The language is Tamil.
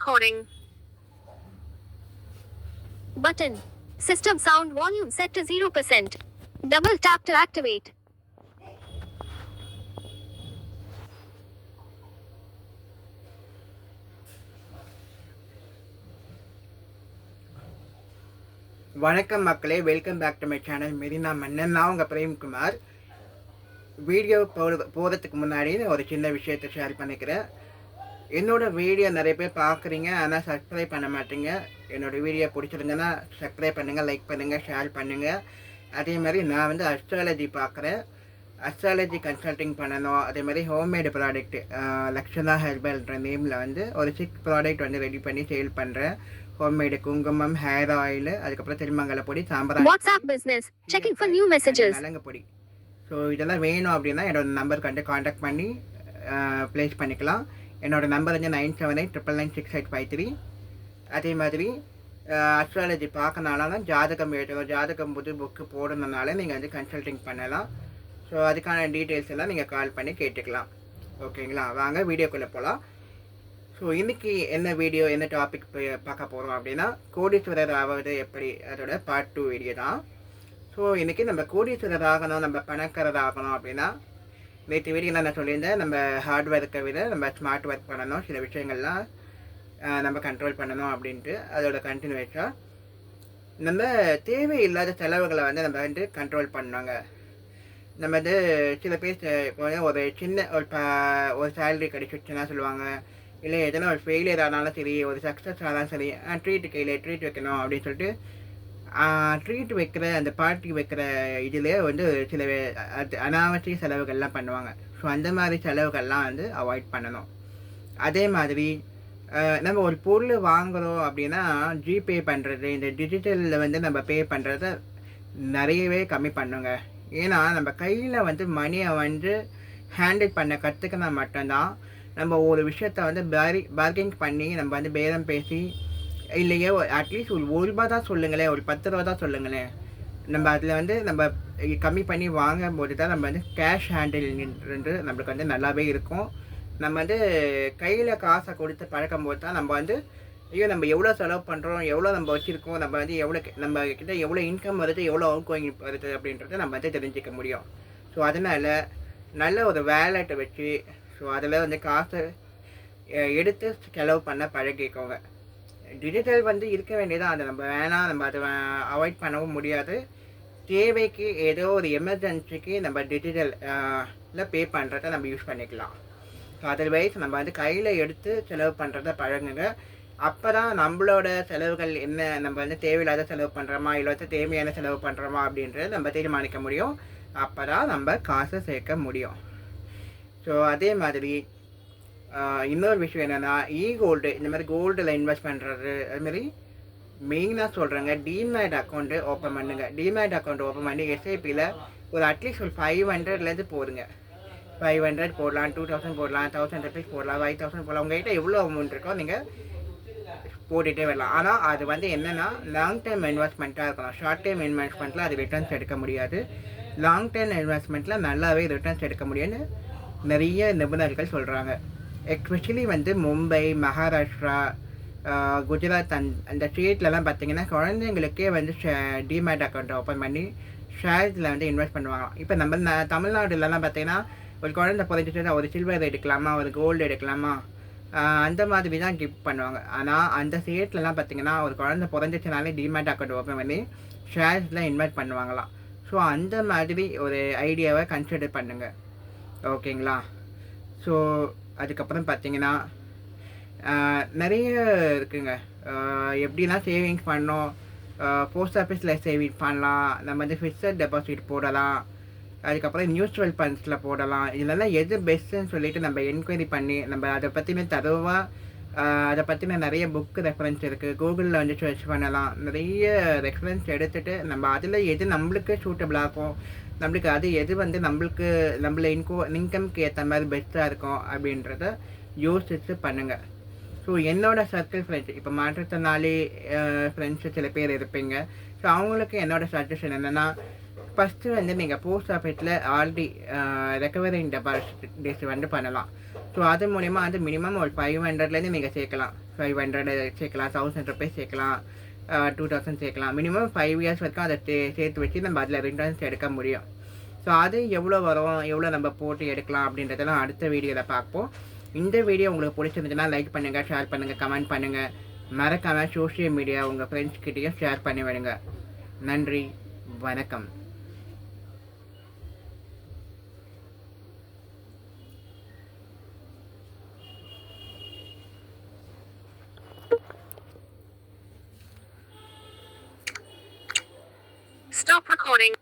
recording. Button. System sound volume set to 0%. Double tap to activate. வணக்கம் மக்களே, welcome back to my channel. Marina Mannan. நான் உங்கள் பிரேம்குமார். வீடியோ போகிறதுக்கு முன்னாடி ஒரு சின்ன விஷயத்தை ஷேர் பண்ணிக்கிறேன். என்னோடய வீடியோ நிறைய பேர் பார்க்குறீங்க, ஆனால் சப்ஸ்கிரைப் பண்ண மாட்டீங்க. என்னோடய வீடியோ பிடிச்சிருந்தேன்னா சப்ஸ்கிரைப் பண்ணுங்கள், லைக் பண்ணுங்கள், ஷேர் பண்ணுங்கள். அதே மாதிரி நான் வந்து அஸ்ட்ராலஜி பார்க்குறேன். அஸ்ட்ராலஜி கன்சல்டிங் பண்ணணும். அதே மாதிரி ஹோம்மேடு ப்ராடக்ட் லக்ஷனா ஹெர்பல்ன்ற நேமில் வந்து ஒரு 6 ப்ராடக்ட் வந்து ரெடி பண்ணி சேல் பண்ணுறேன். ஹோம்மேடு குங்குமம், ஹேர் ஆயில், அதுக்கப்புறம் திருமங்கல பொடி, sambar, WhatsApp business checking for new messages, நலங்கு பொடி. ஸோ இதெல்லாம் வேணும் அப்படின்னா என்னோட நம்பருக்கு வந்து காண்டாக்ட் பண்ணி ப்ளேஸ் பண்ணிக்கலாம். என்னோட நம்பர் வந்து 9789996853. அதே மாதிரி அஸ்ட்ராலஜி பார்க்கனாலும் ஜாதகம் எழுதணும், ஜாதகம் புது புக்கு போடணுனால நீங்கள் வந்து கன்சல்டிங் பண்ணலாம். ஸோ அதுக்கான டீட்டெயில்ஸ் எல்லாம் நீங்கள் கால் பண்ணி கேட்டுக்கலாம். ஓகேங்களா? வாங்க வீடியோக்குள்ளே போகலாம். ஸோ இன்றைக்கி என்ன வீடியோ, என்ன டாபிக் பார்க்க போகிறோம் அப்படின்னா, கோடீஸ்வரர் ஆவது எப்படி, அதோட பார்ட் 2 வீடியோ தான். ஸோ இன்றைக்கி நம்ம கோடீஸ்வரர் ஆகணும், நம்ம பணக்காரர் ஆகணும் அப்படின்னா, நேற்று வீடியோ நான் சொல்லியிருந்தேன், நம்ம ஹார்ட் ஒர்க்கை விட நம்ம ஸ்மார்ட் ஒர்க் பண்ணணும், சில விஷயங்கள்லாம் நம்ம கண்ட்ரோல் பண்ணணும் அப்படின்ட்டு. அதோட கண்டினியூஷனாக நம்ம தேவையில்லாத செலவுகளை வந்து நம்ம வந்து கண்ட்ரோல் பண்ணோங்க. நம்ம வந்து சில பேர் இப்போ ஒரு சின்ன ஒரு சேலரி கிடைச்சிடுச்சுன்னா சொல்லுவாங்க, இல்லை எதனா ஒரு ஃபெயிலியர் ஆனாலும் சரி, ஒரு சக்ஸஸ் ஆனாலும் சரி, ட்ரீட் கையில் ட்ரீட் வைக்கணும் அப்படின்னு சொல்லிட்டு ட்ரீட் வைக்கிற அந்த பார்ட்டி வைக்கிற இதில் வந்து சில அனாவசிய செலவுகள்லாம் பண்ணுவாங்க. ஸோ அந்த மாதிரி செலவுகள்லாம் வந்து அவாய்ட் பண்ணணும். அதே மாதிரி நம்ம ஒரு பொருள் வாங்குகிறோம் அப்படின்னா ஜிபே பண்ணுறது, இந்த டிஜிட்டலில் வந்து நம்ம பே பண்ணுறத நிறையவே கம்மி பண்ணுங்க. ஏன்னா நம்ம கையில் வந்து மணியை வந்து ஹேண்டில் பண்ண கற்றுக்கினா மட்டும்தான் நம்ம ஒரு விஷயத்த வந்து பார்கிங் பண்ணி நம்ம வந்து பேரம் பேசி, இல்லையே அட்லீஸ்ட் ஒரு ரூபா தான் சொல்லுங்களேன், ஒரு 10 ரூபா தான் சொல்லுங்களேன், நம்ம அதில் வந்து நம்ம கம்மி பண்ணி வாங்கும் போது தான் நம்ம வந்து கேஷ் ஹேண்டில் நம்மளுக்கு வந்து நல்லாவே இருக்கும். நம்ம வந்து கையில் காசை கொடுத்து பழக்கும் போது தான் நம்ம வந்து ஐயோ நம்ம எவ்வளோ செலவு பண்ணுறோம், எவ்வளோ நம்ம வச்சுருக்கோம், நம்ம வந்து நம்ம கிட்ட எவ்வளோ இன்கம் வருது, எவ்வளோ அவுட் கோயிங் வருது அப்படின்றத நம்ம வந்து தெரிஞ்சிக்க முடியும். ஸோ அதனால் நல்ல ஒரு வேலெட்டை வச்சு, ஸோ அதில் வந்து காசை எடுத்து செலவு பண்ண பழகிக்கோங்க. டிஜிட்டல் வந்து இருக்க வேண்டியதான், அதை நம்ம வேணாம், நம்ம அதை அவாய்ட் பண்ணவும் முடியாது. தேவைக்கு ஏதோ ஒரு எமர்ஜென்சிக்கு நம்ம டிஜிட்டலில் பே பண்ணுறத நம்ம யூஸ் பண்ணிக்கலாம். ஸோ அதர்வைஸ் நம்ம வந்து கையில் எடுத்து செலவு பண்ணுறத பழகுங்க. அப்போ தான் நம்மளோட செலவுகள் என்ன, நம்ம வந்து தேவையில்லாத செலவு பண்ணுறோமா, இல்லை வந்து தேவையான செலவு பண்ணுறோமா அப்படின்றத நம்ம தீர்மானிக்க முடியும். அப்போ தான் நம்ம காசை சேர்க்க முடியும். ஸோ அதே மாதிரி இன்னொரு விஷயம் என்னென்னா, கோல்டு, இந்த மாதிரி கோல்டில் இன்வெஸ்ட் பண்ணுறது. அதுமாதிரி மெயினாக சொல்கிறேங்க, டிமேட் அக்கௌண்ட்டு ஓப்பன் பண்ணுங்கள். டிமேட் அக்கௌண்ட் ஓப்பன் பண்ணி எஸ்ஐபியில் ஒரு அட்லீஸ்ட் ஒரு 500லேருந்து போடுங்க. 500 போடலாம், 2000 போடலாம், 1000 ருபீஸ் போடலாம், 5000 போடலாம். உங்கள்கிட்ட எவ்வளோ அமௌண்ட் இருக்கோ நீங்கள் போட்டுகிட்டே வரலாம். ஆனால் அது வந்து என்னென்னா லாங் டேர்ம் இன்வெஸ்ட்மெண்ட்டாக இருக்கணும். ஷார்ட் டேர்ம் இன்வெஸ்ட்மெண்ட்டில் அது ரிட்டர்ன்ஸ் எடுக்க முடியாது. லாங் டேர்ம் இன்வெஸ்ட்மெண்ட்டில் நல்லாவே ரிட்டர்ன்ஸ் எடுக்க முடியும்னு நிறைய நிபுணர்கள் சொல்கிறாங்க. எஸ்பெஷலி வந்து மும்பை, மகாராஷ்டிரா, குஜராத் அந்த ஸ்டேட்லலாம் பார்த்திங்கன்னா குழந்தைங்களுக்கே வந்து டிமேட் அக்கௌண்ட் ஓப்பன் பண்ணி ஷேர்ஸில் வந்து இன்வெஸ்ட் பண்ணுவாங்களாம். இப்போ நம்ம தமிழ்நாடுலலாம் பார்த்திங்கன்னா ஒரு குழந்தை பிறந்துட்டு ஒரு சில்வர் எடுக்கலாமா, ஒரு கோல்டு எடுக்கலாமா, அந்த மாதிரி தான் கிஃப்ட் பண்ணுவாங்க. ஆனால் அந்த ஸ்டேட்லலாம் பார்த்திங்கன்னா ஒரு குழந்தை பிறந்துச்சுனாலே டிமேட் அக்கௌண்ட் ஓப்பன் பண்ணி ஷேர்ஸில் இன்வெஸ்ட் பண்ணுவாங்களாம். ஸோ அந்த மாதிரி ஒரு ஐடியாவை கன்சிடர் பண்ணுங்கள். ஓகேங்களா? ஸோ அதுக்கப்புறம் பார்த்திங்கன்னா நிறைய இருக்குங்க. எப்படிலாம் சேவிங்ஸ் பண்ணோம், போஸ்ட் ஆஃபீஸில் சேவிங் பண்ணலாம், நம்ம வந்து ஃபிக்ஸட் டெபாசிட் போடலாம், அதுக்கப்புறம் மியூச்சுவல் ஃபண்ட்ஸில் போடலாம். இதெல்லாம் எது பெஸ்ட்டுன்னு சொல்லிவிட்டு நம்ம என்கொயரி பண்ணி நம்ம அதை பற்றின அதை பற்றின நிறைய புக்கு ரெஃபரன்ஸ் இருக்குது. கூகுளில் வந்து சர்ச் பண்ணலாம். நிறைய ரெஃபரன்ஸ் எடுத்துகிட்டு நம்ம அதில் எது நம்மளுக்கு சூட்டபிளாக இருக்கும், நம்மளுக்கு அது எது வந்து நம்மள இன்கம்க்கு ஏற்ற மாதிரி பெஸ்ட்டாக இருக்கும் அப்படின்றத யோசிச்சு பண்ணுங்கள். ஸோ என்னோடய சர்க்கிள் ஃப்ரெண்ட்ஸ், இப்போ மாற்றுத்திறனாளி ஃப்ரெண்ட்ஸு சில பேர் இருப்பீங்க. ஸோ அவங்களுக்கு என்னோடய சஜஷன் என்னென்னா, ஃபஸ்ட்டு வந்து நீங்கள் போஸ்ட் ஆஃபீஸில் ஆல்ரெடி ரெக்கவரிங் டெபாசிட் வந்து பண்ணலாம். ஸோ அது மூலிமா வந்து மினிமம் ஒரு 500லேருந்து நீங்கள் சேர்க்கலாம். 500 சேர்க்கலாம், 1000 ருபீஸ் சேர்க்கலாம், 2000 சேர்க்கலாம். மினிமம் 5 இயர்ஸ் வரைக்கும் அதை சேர்த்து வச்சு நம்ம அதில் ரிட்டர்ன்ஸ் எடுக்க முடியும். ஸோ அது எவ்வளோ வரும், எவ்வளோ நம்ம போட்டு எடுக்கலாம் அப்படின்றதெல்லாம் அடுத்த வீடியோவில் பார்ப்போம். இந்த வீடியோ உங்களுக்கு பிடிச்சிருந்துச்சுன்னா லைக் பண்ணுங்கள், ஷேர் பண்ணுங்கள், கமெண்ட் பண்ணுங்கள். மறக்காமல் சோஷியல் மீடியா உங்கள் ஃப்ரெண்ட்ஸ்கிட்டையும் ஷேர் பண்ணி விடுங்க. நன்றி, வணக்கம். Stop recording.